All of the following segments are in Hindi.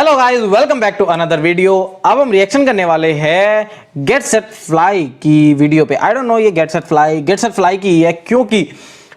Hello guys, welcome back to another video. अब हम रिएक्शन करने वाले हैं गेट सेट फ्लाई की वीडियो पे। आई डोंट नो ये गेट सेट फ्लाई की है क्योंकि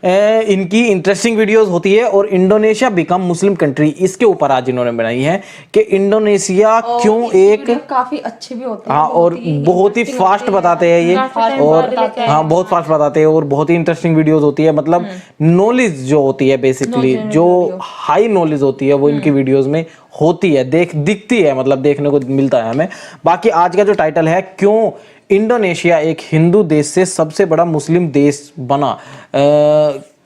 इनकी इंटरेस्टिंग वीडियोस होती है और इंडोनेशिया बिकम मुस्लिम कंट्री, इसके ऊपर आज इन्होंने बनाई है कि इंडोनेशिया क्यों एक काफी अच्छे भी होते हैं। हाँ, और बहुत ही फास्ट बताते हैं ये, और हाँ बहुत फास्ट बताते हैं और बहुत ही इंटरेस्टिंग वीडियोस होती है। मतलब नॉलेज जो होती है बेसिकली, जो हाई नॉलेज होती है वो इनकी वीडियोस में होती है, दिखती है, मतलब देखने को मिलता है हमें। बाकी आज का जो टाइटल है, क्यों इंडोनेशिया एक हिंदू देश से सबसे बड़ा मुस्लिम देश बना।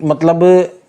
मतलब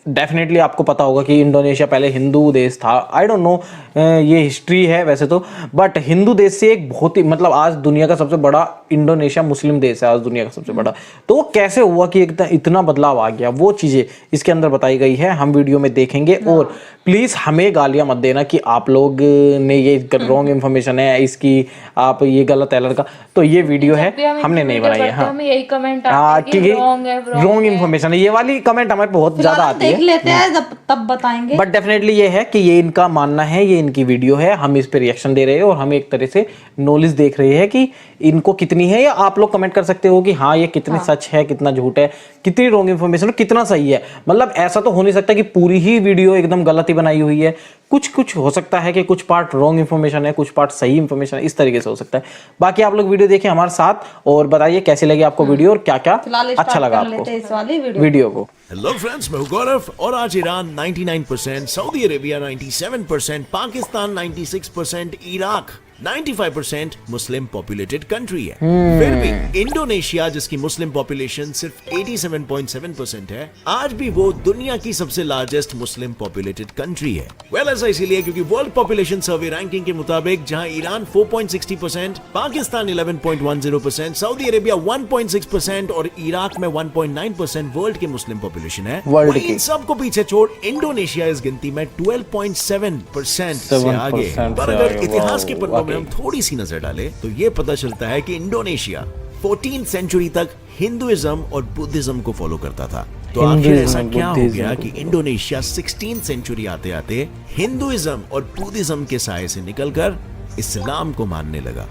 डेफिनेटली आपको पता होगा कि इंडोनेशिया पहले हिंदू देश था। आई डोंट नो ये हिस्ट्री है वैसे तो, बट हिंदू देश से एक बहुत ही, मतलब आज दुनिया का सबसे बड़ा इंडोनेशिया मुस्लिम देश है, आज दुनिया का सबसे बड़ा। तो वो कैसे हुआ कि इतना बदलाव आ गया, वो चीजें इसके अंदर बताई गई है, हम वीडियो में देखेंगे। और प्लीज हमें गालियां मत देना कि आप लोग ने ये रॉन्ग इन्फॉर्मेशन है इसकी, आप ये गलत है लड़का, तो ये वीडियो है हमने नहीं बनाई है। हाँ, यही कमेंट रॉन्ग इन्फॉर्मेशन है, ये वाली कमेंट हमें बहुत ज्यादा आती है, देख लेते हैं तब बताएंगे। बट डेफिनेटली ये है कि ये इनका मानना है, ये इनकी वीडियो है, हम इस पे रिएक्शन दे रहे हैं और हम एक तरह से नॉलेज देख रहे हैं कि इनको कितनी है, या आप लोग कमेंट कर सकते हो कि हाँ ये कितने सच है, कितना झूठ है, कितनी रॉन्ग इन्फॉर्मेशन है, कितना सही है। मतलब ऐसा तो हो नहीं सकता कि पूरी ही वीडियो एकदम गलत ही बनाई हुई है, कुछ हो सकता है कि कुछ पार्ट रॉन्ग इन्फॉर्मेशन है, कुछ पार्ट सही इन्फॉर्मेशन है, इस तरीके से हो सकता है। बाकी आप लोग वीडियो देखें हमारे साथ और बताइए कैसी लगी आपको वीडियो और क्या क्या अच्छा लगा आपको इस वाली वीडियो को। हेलो फ्रेंड्स, मैं हूं गौरव और आज Iran 99%, Saudi Arabia 97%, Pakistan 96%, Iraq 95% मुस्लिम पॉपुलेटेड कंट्री है। फिर भी इंडोनेशिया, जिसकी मुस्लिम पॉपुलेशन सिर्फ 87.7% है, आज भी वो दुनिया की सबसे लार्जेस्ट मुस्लिम पॉपुलेटेड कंट्री है। वेल, ऐसा इसीलिए क्योंकि वर्ल्ड पॉपुलेशन सर्वे रैंकिंग के मुताबिक जहां ईरान 4.60%, पाकिस्तान 11.10%, सऊदी अरेबिया 1.6% और इराक में 1.9% वर्ल्ड के मुस्लिम पॉपुलेशन है, इन सबको पीछे छोड़ इंडोनेशिया इस गिनती में 12.7% से आगे। पर अगर इतिहास के पन्नों हम थोड़ी सी नजर डालें तो ये पता चलता है कि इंडोनेशिया 14th सेंचुरी तक हिंदुइज्म और बुद्धिज्म को फॉलो करता था। तो आखिर ऐसा क्या हो गया कि इंडोनेशिया 16th सेंचुरी आते आते हिंदुइज्म और बुद्धिज्म के साए से निकलकर इस्लाम को मानने लगा?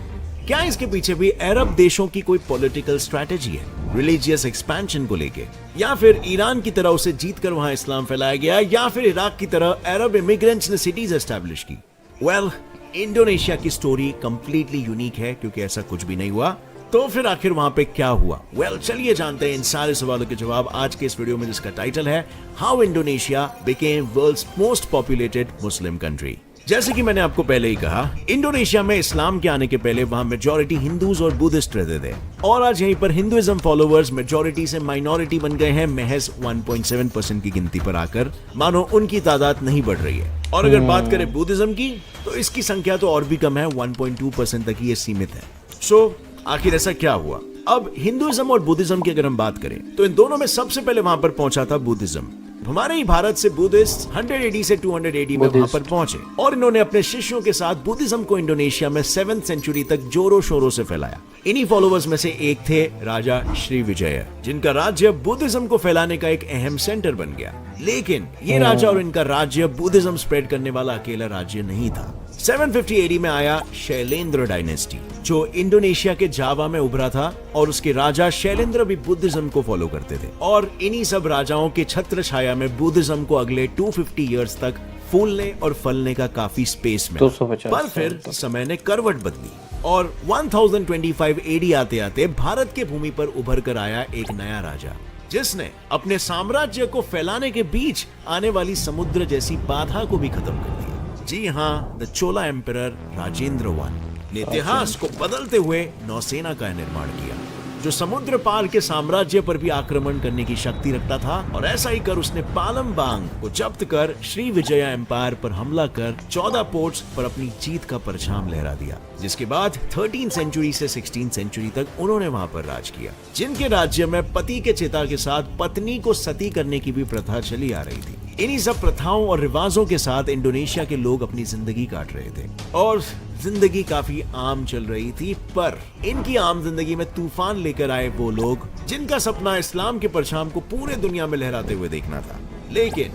क्या इसके पीछे भी अरब देशों की कोई पॉलिटिकल स्ट्रैटेजी है, रिलीजियस एक्सपेंशन को लेके, या फिर ईरान की तरह उसे जीतकर वहां इस्लाम फैलाया गया, या फिर इराक की तरह अरब इमिग्रेंट्स ने सिटीज एस्टैब्लिश की? वेल, इंडोनेशिया की स्टोरी कंप्लीटली यूनिक है क्योंकि ऐसा कुछ भी नहीं हुआ। तो फिर आखिर वहां पे क्या हुआ? वेल, चलिए जानते हैं इन सारे सवालों के जवाब आज के इस वीडियो में, जिसका टाइटल है how Indonesia became world's most populated Muslim country. जैसे कि मैंने आपको पहले ही कहा, इंडोनेशिया में इस्लाम के आने के पहले वहां मेजॉरिटी हिंदूज और बुद्धिस्ट रहते थे, और आज यहीं पर हिंदुइज्म फॉलोअर्स मेजॉरिटी से माइनॉरिटी बन गए हैं, महज 1.7% की गिनती पर आकर। मानो उनकी तादाद नहीं बढ़ रही है। और अगर बात करें बुद्धिज्म की, तो इसकी संख्या तो और भी कम है, 1.2% तक ही ये सीमित है। सो आखिर ऐसा क्या हुआ? अब हिंदुइज्म और बुद्धिज्म की अगर हम बात करें तो इन दोनों में सबसे पहले वहां पर पहुंचा था बुद्धिज्म। हमारे ही भारत से बुद्धिस्ट 100 AD से 200 AD में वहां पर पहुंचे और इन्होंने अपने शिष्यों के साथ बुद्धिज्म को इंडोनेशिया में 7th सेंचुरी तक जोरों शोरों से फैलाया। इन्हीं फॉलोवर्स में से एक थे राजा श्रीविजय, जिनका राज्य बुद्धिज्म को फैलाने का एक अहम सेंटर बन गया। लेकिन ये राजा और इनका राज्य बुद्धिज्म स्प्रेड करने वाला अकेला राज्य नहीं था। 750 AD में आया शैलेंद्र डायनेस्टी, जो इंडोनेशिया के जावा में उभरा था, और उसके राजा शैलेंद्र भी बुद्धिज्म को फॉलो करते थे। और इन्हीं सब राजाओं के छत्र छाया में बुद्धिज्म को अगले 250 इयर्स तक फूलने और फलने का काफी स्पेस मिला। पर फिर समय ने करवट बदली और 1025 AD आते आते भारत के भूमि पर उभर कर आया एक नया राजा, जिसने अपने साम्राज्य को फैलाने के बीच आने वाली समुद्र जैसी बाधा को भी खत्म कर दिया। जी हाँ, the Chola emperor Rajendra I ने इतिहास को बदलते हुए नौसेना का निर्माण किया, जो समुद्र पार के साम्राज्य पर भी आक्रमण करने की शक्ति रखता था। और ऐसा ही कर उसने पालमबांग को जब्त कर श्री विजया एम्पायर पर हमला कर 14 पोर्ट्स पर अपनी जीत का परचम लहरा दिया, जिसके बाद 13th सेंचुरी से 16th सेंचुरी तक उन्होंने वहां पर राज किया। जिनके राज्य में पति के चिता के साथ पत्नी को सती करने की भी प्रथा चली आ रही थी। इन्हीं सब प्रथाओं और रिवाजों के साथ इंडोनेशिया के लोग अपनी जिंदगी काट रहे थे और जिंदगी काफी आम चल रही थी। पर इनकी आम जिंदगी में तूफान लेकर आए वो लोग जिनका सपना इस्लाम के परचम को पूरे दुनिया में लहराते हुए देखना था। लेकिन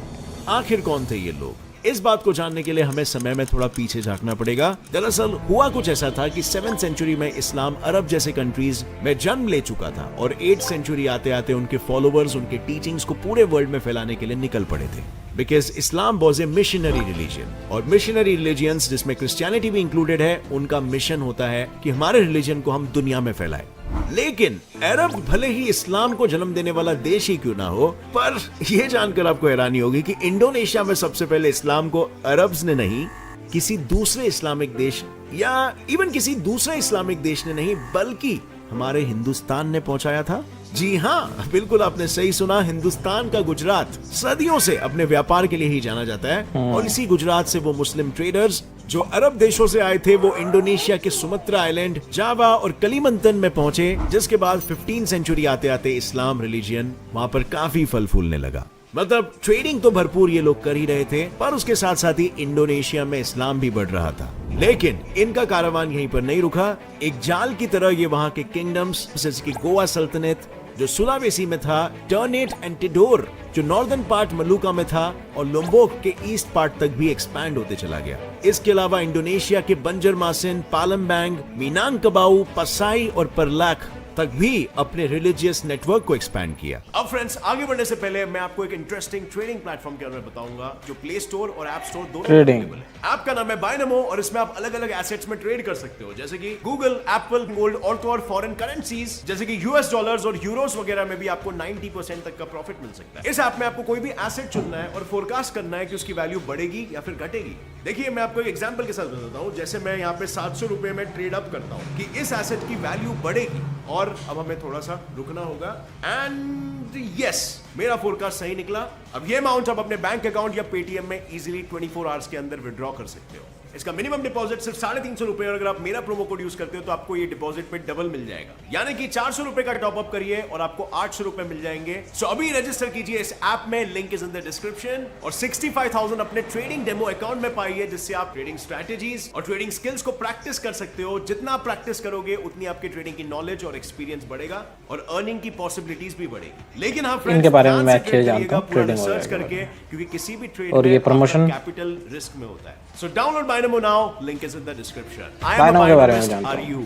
आखिर कौन थे ये लोग? इस बात को जानने के लिए हमें समय में थोड़ा पीछे झांकना पड़ेगा। दरअसल हुआ कुछ ऐसा था कि 7th सेंचुरी में इस्लाम अरब जैसे कंट्रीज में जन्म ले चुका था और 8th सेंचुरी आते आते उनके फॉलोवर्स उनके टीचिंग्स को पूरे वर्ल्ड में फैलाने के लिए निकल पड़े थे। Because Islam was a missionary religion, और मिशनरी रिलीजियंस जिसमें क्रिश्चियनिटी भी इंक्लूडेड है, उनका मिशन होता है कि हमारे रिलीजन को हम दुनिया में फैलाएं। लेकिन अरब भले ही इस्लाम को जन्म देने वाला देश ही क्यों ना हो, पर यह जानकर आपको हैरानी होगी कि इंडोनेशिया में सबसे पहले इस्लाम को अरब्स ने नहीं, किसी दूसरे इस्लामिक देश या इवन किसी दूसरे इस्लामिक देश ने नहीं, बल्कि हमारे हिंदुस्तान ने पहुंचाया था। जी हाँ, बिल्कुल आपने सही सुना, हिंदुस्तान का गुजरात सदियों से अपने व्यापार के लिए ही जाना जाता है, और इसी गुजरात से वो मुस्लिम ट्रेडर्स जो अरब देशों से आए थे वो इंडोनेशिया के सुमत्रा आइलैंड, जावा और कलीमंतन में पहुंचे, जिसके बाद 15th सेंचुरी आते आते इस्लाम रिलीजियन वहां पर काफी फल फूलने लगा। मतलब ट्रेडिंग तो भरपूर ये लोग कर ही रहे थे, पर उसके साथ साथ ही इंडोनेशिया में इस्लाम भी बढ़ रहा था। लेकिन इनका कारवान यहीं पर नहीं रुका। एक जाल की तरह ये वहां के किंगडम्स जैसे कि गोवा सल्तनत जो सुलावेसी में था, टर्नेट एंड टिडोर जो नॉर्दर्न पार्ट मलुका में था, और लोम्बोक के ईस्ट पार्ट तक भी एक्सपैंड होते चला गया। इसके अलावा इंडोनेशिया के बंजरमासिन, पालमबैंग, मिनांगकबाउ, पसाई और परलाक तक भी अपने रिलीजियस नेटवर्क को एक्सपैंड किया। अब फ्रेंड्स, आगे बढ़ने से पहले मैं आपको एक इंटरेस्टिंग ट्रेडिंग प्लेटफॉर्म के बारे में बताऊंगा जो प्ले स्टोर और ऐप स्टोर दोनों में अवेलेबल है। ऐप का नाम है बायनमो, और इसमें आप अलग अलग एसेट्स में ट्रेड कर सकते हो, जैसे कि गूगल, एप्पल, गोल्ड और तो और फॉरेन करेंसीज जैसे कि यूएस डॉलर्स और यूरोस वगैरह में भी आपको 90% तक का प्रॉफिट मिल सकता है। इस ऐप में आपको कोई भी एसेट चुनना है और फोरकास्ट करना है कि उसकी वैल्यू बढ़ेगी या फिर घटेगी। देखिए, मैं आपको एक एग्जांपल के साथ बताता हूं। जैसे मैं यहाँ पे 700 रुपए में ट्रेड अप करता हूँ कि इस एसेट की वैल्यू बढ़ेगी, और अब हमें थोड़ा सा रुकना होगा, एंड यस, मेरा फोरकास्ट सही निकला। अब ये अमाउंट आप अपने बैंक अकाउंट या पेटीएम में इजीली 24 आवर्स के अंदर विड्रॉ कर सकते हो। इसका मिनिमम डिपॉजिट सिर्फ 350 रुपए, और अगर आप मेरा प्रोमो कोड यूज करते हो तो आपको ये डिपॉजिट पे डबल मिल जाएगा, यानी कि 400 रुपए का टॉप अप करिए और आपको 800 रुपए मिल जाएंगे। सो अभी रजिस्टर कीजिए इस ऐप में, link is in the description, और 65,000 अपने ट्रेडिंग डेमो अकाउंट में पाइए, जिससे आप ट्रेडिंग स्ट्रेटेजीज और ट्रेडिंग स्किल्स को प्रैक्टिस कर सकते हो। जितना आप प्रैक्टिस करोगे उतनी आपकी ट्रेडिंग की नॉलेज और एक्सपीरियंस बढ़ेगा और अर्निंग की पॉसिबिलिटीज भी बढ़ेगी। लेकिन हाँ फ्रेंड्स, इनके बारे में मैं अच्छे जानता हूं, ट्रेडिंग रिसर्च करके, क्योंकि किसी भी ट्रेड और ये प्रमोशन कैपिटल रिस्क में होता है। So download Binomo now, link is in the description. Binomo के बारे में जानता हूं। Are you?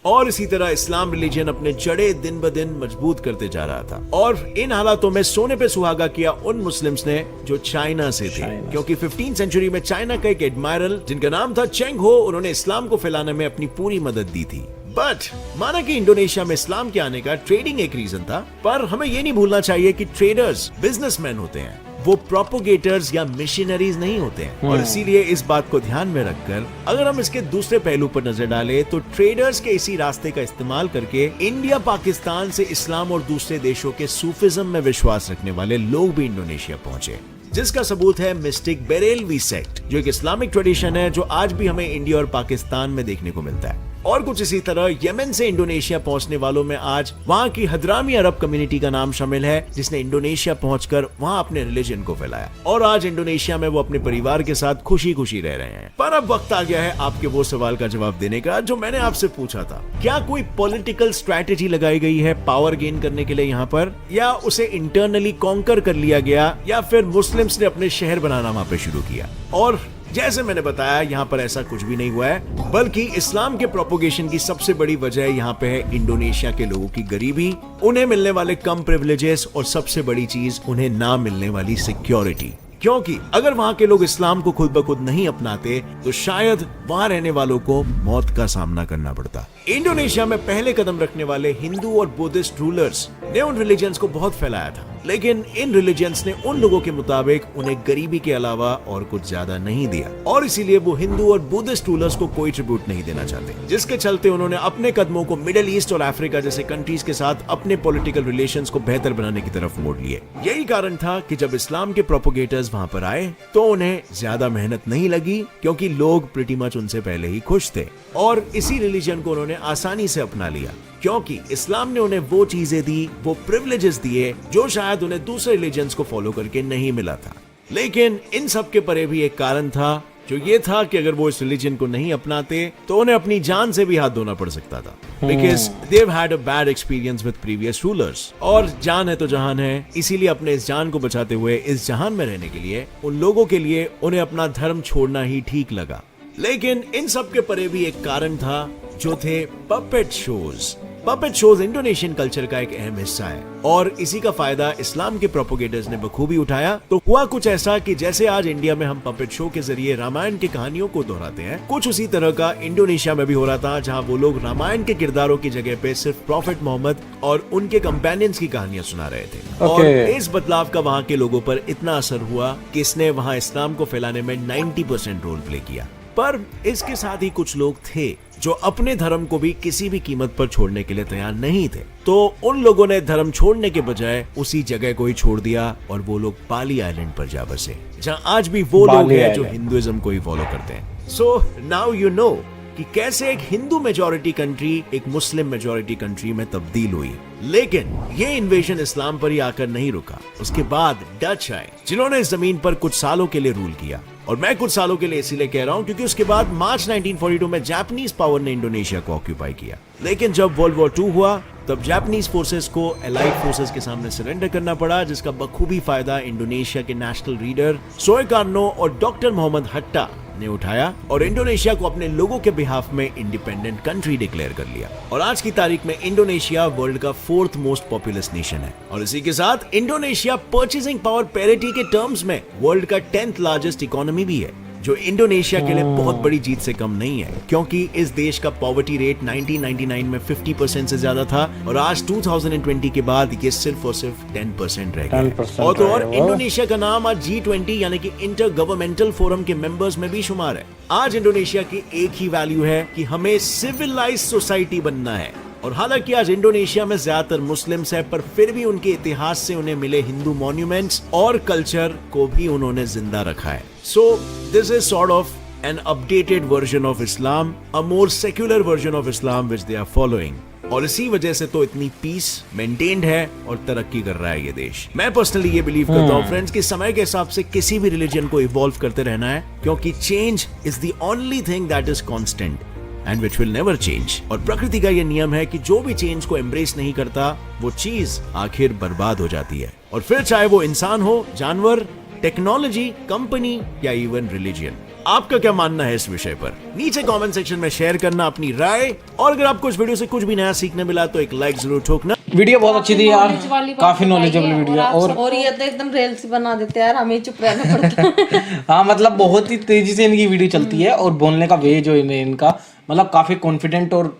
और इसी तरह इस्लाम रिलीजन अपने जड़े दिन ब दिन मजबूत करते जा रहा था, और इन हालातों में सोने पे सुहागा किया उन मुस्लिम्स ने जो चाइना से थे, क्योंकि 15th सेंचुरी में चाइना का एक एडमायरल जिनका नाम था चेंग हो, उन्होंने इस्लाम को फैलाने में अपनी पूरी मदद दी थी। बट माना कि इंडोनेशिया में इस्लाम के आने का ट्रेडिंग एक रीजन था, पर हमें ये नहीं भूलना चाहिए कि ट्रेडर्स बिजनेसमैन होते हैं, वो प्रोपोगेटर्स या मिशनरीज नहीं होते हैं। और इसीलिए इस बात को ध्यान में रखकर अगर हम इसके दूसरे पहलू पर नजर डालें तो ट्रेडर्स के इसी रास्ते का इस्तेमाल करके इंडिया, पाकिस्तान से इस्लाम और दूसरे देशों के सूफिज्म में विश्वास रखने वाले लोग भी इंडोनेशिया पहुंचे, जिसका सबूत है मिस्टिक बेरेलवी सेक्ट, जो एक इस्लामिक ट्रेडिशन है जो आज भी हमें इंडिया और पाकिस्तान में देखने को मिलता है। और कुछ इसी तरह यमन से इंडोनेशिया पहुंचने वालों में आज वहां की हदरामी अरब कम्युनिटी का नाम शामिल है, जिसने इंडोनेशिया पहुंचकर वहां अपने रिलीजन को फैलाया, और आज इंडोनेशिया में वो अपने परिवार के साथ खुशी खुशी रह रहे हैं। पर अब वक्त आ गया है आपके वो सवाल का जवाब देने का जो मैंने आपसे पूछा था, क्या कोई पॉलिटिकल स्ट्रैटेजी लगाई गई है पावर गेन करने के लिए यहाँ पर, या उसे इंटरनली कॉन्कर कर लिया गया, या फिर मुस्लिम्स ने अपने शहर बनाना वहां पे शुरू किया? और जैसे मैंने बताया, यहाँ पर ऐसा कुछ भी नहीं हुआ है, बल्कि इस्लाम के प्रोपोगेशन की सबसे बड़ी वजह यहाँ पे है इंडोनेशिया के लोगों की गरीबी, उन्हें मिलने वाले कम प्रिविलेजेस, और सबसे बड़ी चीज उन्हें ना मिलने वाली सिक्योरिटी। क्योंकि अगर वहां के लोग इस्लाम को खुद ब खुद नहीं अपनाते तो शायद वहां रहने वालों को मौत का सामना करना पड़ता। इंडोनेशिया में पहले कदम रखने वाले हिंदू और बुद्धिस्ट रूलर्स ने उन रिलीजन्स को बहुत फैलाया था, लेकिन इन रिलीजन्स ने उन लोगों के मुताबिक उन्हें गरीबी के अलावा और कुछ ज्यादा नहीं दिया, और इसीलिए वो हिंदू और बुद्धिस्ट रूलर्स को कोई ट्रिब्यूट नहीं देना चाहते, जिसके चलते उन्होंने अपने कदमों को मिडिल ईस्ट और अफ्रीका जैसे कंट्रीज के साथ अपने पॉलिटिकल रिलेशंस को बेहतर बनाने की तरफ मोड़ लिए। यही कारण था कि जब इस्लाम के प्रोपोगेटर्स वहां पर आए तो उन्हें ज्यादा मेहनत नहीं लगी, क्योंकि लोग प्रीटी मच उनसे पहले ही खुश थे, और इसी रिलीजन को उन्होंने आसानी से अपना लिया, क्योंकि इस्लाम ने उन्हें वो चीजें दी, वो प्रिविलेजेस दिए जो शायद उन्हें दूसरे रिलीजन्स को फॉलो करके नहीं मिला था। लेकिन इन सब के परे भी एक कारण था, जो ये था कि अगर वो इस रिलीजन को नहीं अपनाते तो उन्हें अपनी जान से भी हाथ धोना पड़ सकता था, because they had a bad experience with previous rulers. और जान है तो जहान है, इसीलिए अपने इस जान को बचाते हुए इस जहान में रहने के लिए उन लोगों के लिए उन्हें अपना धर्म छोड़ना ही ठीक लगा। लेकिन इन सब के परे भी एक कारण था, जो थे puppet shows. Puppet shows Indonesian culture का एक अहम हिस्सा है और इसी का फायदा इस्लाम के प्रोपोगेटर्स ने बखूबी उठाया। तो हुआ कुछ ऐसा कि जैसे आज इंडिया में हम पपेट शो के जरिए रामायण की कहानियों को दोहराते हैं, कुछ उसी तरह का इंडोनेशिया में भी हो रहा था, जहां वो लोग रामायण के किरदारों की जगह पे सिर्फ प्रॉफिट मोहम्मद और उनके कंपेनियंस की कहानियां सुना रहे थे। और इस बदलाव का वहां के लोगों पर इतना असर हुआ कि इसने वहां इस्लाम को फैलाने में 90% रोल प्ले किया। पर इसके साथ ही कुछ लोग थे जो अपने धर्म को भी किसी भी कीमत पर छोड़ने के लिए तैयार नहीं थे। तो उन लोगों ने धर्म छोड़ने के बजाय उसी जगह को ही छोड़ दिया और वो लोग बाली आइलैंड पर जा बसे, जहां आज भी वो लोग हैं जो हिंदुइज्म को ही फॉलो करते हैं। सो नाउ यू नो कि कैसे एक हिंदू मेजॉरिटी कंट्री एक मुस्लिम मेजॉरिटी कंट्री में तब्दील हुई। लेकिन ये इन्वेजन इस्लाम पर ही आकर नहीं रुका। उसके बाद डच आए, जिन्होंने इस जमीन पर कुछ सालों के लिए रूल किया। और मैं कुछ सालों के लिए इसीलिए कह रहा हूं क्योंकि उसके बाद मार्च 1942 में जापानीज पावर ने इंडोनेशिया को ऑक्यूपाई किया। लेकिन जब वर्ल्ड वॉर 2 हुआ तब जापानीज फोर्सेस को एलाइड फोर्सेस के सामने सरेंडर करना पड़ा, जिसका बखूबी फायदा इंडोनेशिया के नेशनल लीडर सोएकार्नो और डॉक्टर मोहम्मद हट्टा ने उठाया और इंडोनेशिया को अपने लोगों के बिहाफ में इंडिपेंडेंट कंट्री डिक्लेयर कर लिया। और आज की तारीख में इंडोनेशिया वर्ल्ड का 4th मोस्ट पॉपुलस नेशन है और इसी के साथ इंडोनेशिया परचेसिंग पावर पैरिटी के टर्म्स में वर्ल्ड का 10th लार्जेस्ट इकोनॉमी भी है, जो इंडोनेशिया के लिए बहुत बड़ी जीत से कम नहीं है, क्योंकि इस देश का पॉवर्टी रेट 1999 में 50% से ज्यादा था और आज 2020 के बाद ये सिर्फ और सिर्फ 10% रह गया। और इंडोनेशिया का नाम आज G20 यानी कि इंटर गवर्नमेंटल फोरम के मेंबर्स में भी शुमार है। आज इंडोनेशिया की एक ही वैल्यू है कि हमें सिविलाइज सोसाइटी बनना है। और हालांकि आज इंडोनेशिया में ज्यादातर मुस्लिम्स है, पर फिर भी उनके इतिहास से उन्हें मिले हिंदू मॉन्यूमेंट्स और कल्चर को भी उन्होंने जिंदा रखा है। So this is sort of an updated version of Islam, a more secular version of Islam which they are following. और इसी वजह से तो इतनी पीस मेंटेन्ड है और तरक्की कर रहा है ये देश। मैं पर्सनली ये बिलीव करता हूँ फ्रेंड्स कि समय के हिसाब से किसी भी रिलीजन को इवॉल्व करते रहना है, क्योंकि change is the only thing that is constant and which will never change. और प्रकृति का ये नियम है कि जो भी चेंज को एम्ब्रेस नहीं करता वो चीज आखिर बर्बाद हो जाती है। और फिर चाहे वो इंसान हो, जानवर, टेक्नोलॉजी, कंपनी या इवन रिलीजन। आपका क्या मानना है इस विषय पर? नीचे कमेंट सेक्शन में शेयर करना अपनी राय। और अगर आपको इस वीडियो से कुछ भी नया सीखने मिला तो एक लाइक जरूर ठोकना। वीडियो बहुत अच्छी थी यार, काफी नॉलेजेबल वीडियो। और ये तो एकदम रेल सी बना देते हैं यार, हमें चुप रहना पड़ता है। हाँ मतलब बहुत ही तेजी से इनकी वीडियो चलती है और बोलने का वे जो इनका मतलब काफी कॉन्फिडेंट और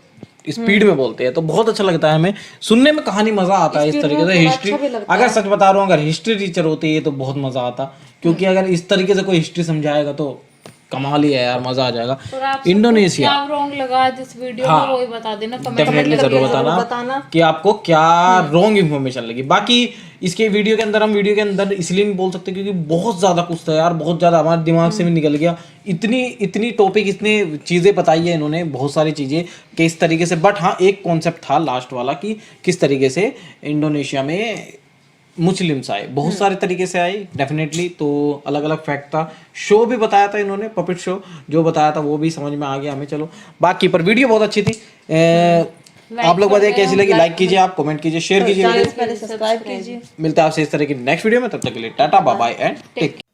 स्पीड में बोलते हैं, तो बहुत अच्छा लगता है हमें सुनने में। कहानी मजा आता है इस तरीके से। हिस्ट्री अगर सच बता रहा हूँ, अगर हिस्ट्री टीचर होती है तो बहुत मजा आता, क्योंकि अगर इस तरीके से कोई हिस्ट्री समझाएगा तो कमाल ही है यार, मजा आ जाएगा। इंडोनेशिया क्या रॉन्ग लगा जिस वीडियो में वो ही बता देना, डेफिनेटली जरूर बताना कि आपको क्या रॉन्ग इन्फॉर्मेशन लगी। बाकी इसके वीडियो के अंदर हम वीडियो के अंदर इसलिए नहीं बोल सकते क्योंकि बहुत ज्यादा कुछ था यार, बहुत ज्यादा हमारे दिमाग से भी निकल गया। इतनी टॉपिक, इतनी चीजें बताई है इन्होंने, बहुत सारी चीजें कि इस तरीके से। बट हाँ, एक कॉन्सेप्ट था लास्ट वाला कि किस तरीके से इंडोनेशिया में मुस्लिम्स आए, बहुत सारे तरीके से आए डेफिनेटली। तो अलग अलग फैक्ट था, शो भी बताया था इन्होंने, पपेट शो जो बताया था वो भी समझ में आ गया हमें। चलो बाकी पर वीडियो बहुत अच्छी थी। आप लोग बताइए कैसी लगी, लाइक कीजिए, आप कमेंट कीजिए, शेयर कीजिए, सब्सक्राइब कीजिए। मिलते हैं आपसे इस तरह की नेक्स्ट वीडियो में। तब तक के लिए tata bye bye and take care.